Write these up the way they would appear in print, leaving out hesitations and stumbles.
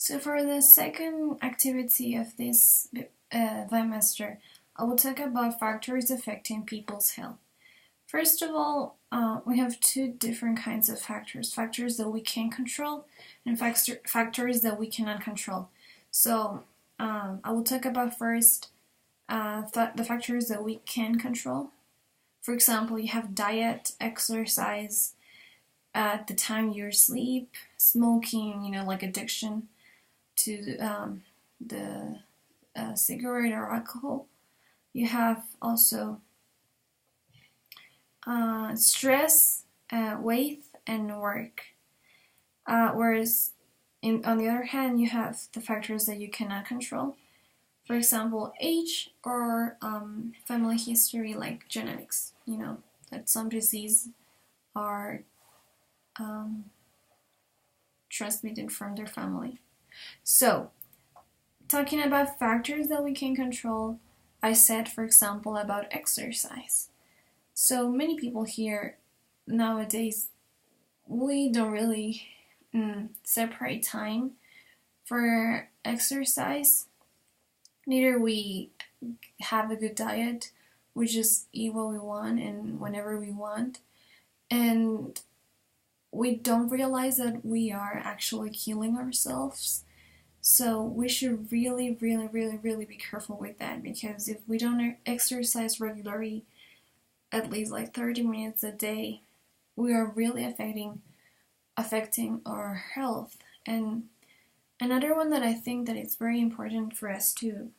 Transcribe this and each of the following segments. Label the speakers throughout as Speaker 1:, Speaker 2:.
Speaker 1: So for the second activity of this bimester, I will talk about factors affecting people's health. First of all, we have two different kinds of factors: factors that we can control and factors that we cannot control. So I will talk about first the factors that we can control. For example, you have diet, exercise, at the time you sleep, smoking, like addiction to the cigarette or alcohol. You have also stress, weight, and work. Whereas, on the other hand, you have the factors that you cannot control. For example, age or family history, like genetics. That some diseases are transmitted from their family. So, talking about factors that we can control, I said, for example, about exercise. So many people here nowadays, we don't really separate time for exercise. Neither we have a good diet. We just eat what we want and whenever we want. And we don't realize that we are actually killing ourselves. So we should really, really, really, really be careful with that, because if we don't exercise regularly, at least like 30 minutes a day, we are really affecting our health. And another one that I think that it's very important for us to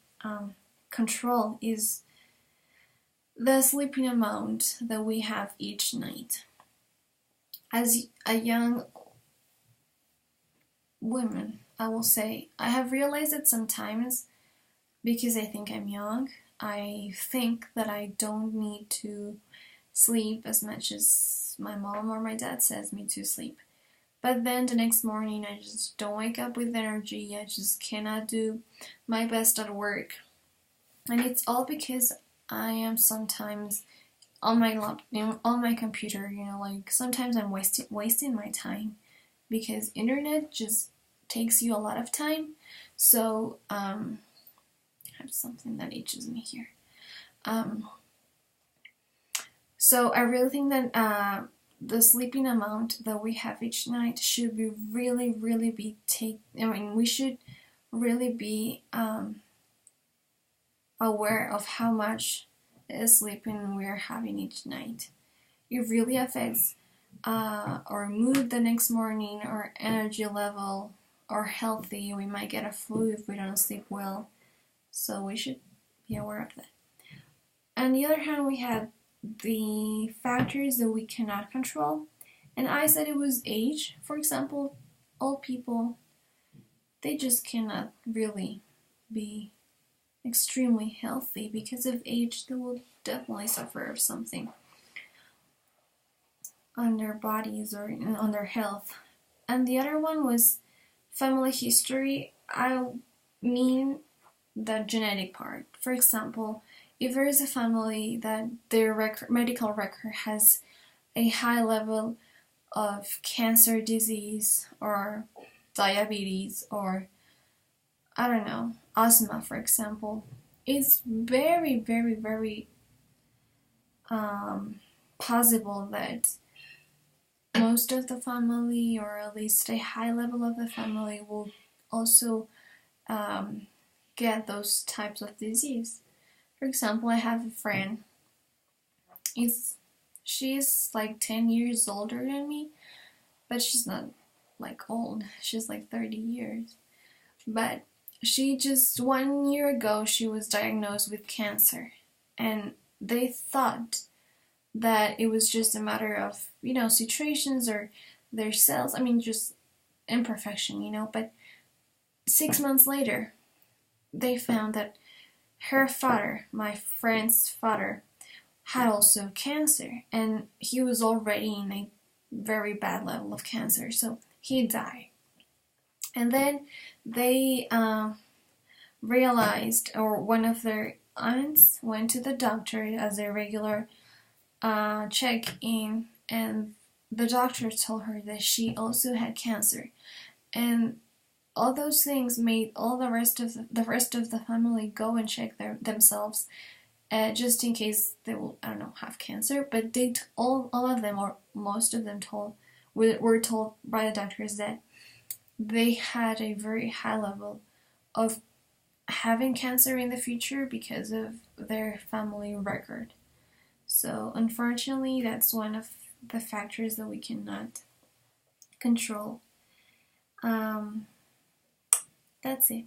Speaker 1: control is the sleeping amount that we have each night. As a young woman, I will say, I have realized that sometimes, because I think I'm young, I think that I don't need to sleep as much as my mom or my dad says me to sleep. But then the next morning, I just don't wake up with energy. I just cannot do my best at work. And it's all because I am sometimes on my laptop, on my computer, like sometimes I'm wasting my time, because internet just takes you a lot of time. So I have something that itches me here. So I really think that the sleeping amount that we have each night should be really, really be we should really be aware of how much sleeping we are having each night. It really affects our mood the next morning, our energy level, our healthy. We might get a flu if we don't sleep well. So we should be aware of that. On the other hand, we have the factors that we cannot control. And I said it was age. For example, old people, they just cannot really be extremely healthy because of age. They will definitely suffer of something on their bodies or on their health. And the other one was family history. I mean the genetic part. For example, if there is a family that their medical record has a high level of cancer disease or diabetes or, I don't know, asthma, for example, it's very, very, very possible that most of the family, or at least a high level of the family, will also get those types of disease. For example, I have a friend. She's like 10 years older than me, but she's not like old. She's like 30 years. But she just 1 year ago, she was diagnosed with cancer. And they thought that it was just a matter of, situations or their cells. Just imperfection, But 6 months later, they found that her father, my friend's father, had also cancer, and he was already in a very bad level of cancer, so he died. And then they realized, or one of their aunts went to the doctor as a regular check-in, and the doctor told her that she also had cancer. And all those things made all the rest of the family go and check themselves, just in case they will, I don't know, have cancer. But all of them, or most of them, were told by the doctors that they had a very high level of having cancer in the future because of their family record. So unfortunately, that's one of the factors that we cannot control. That's it.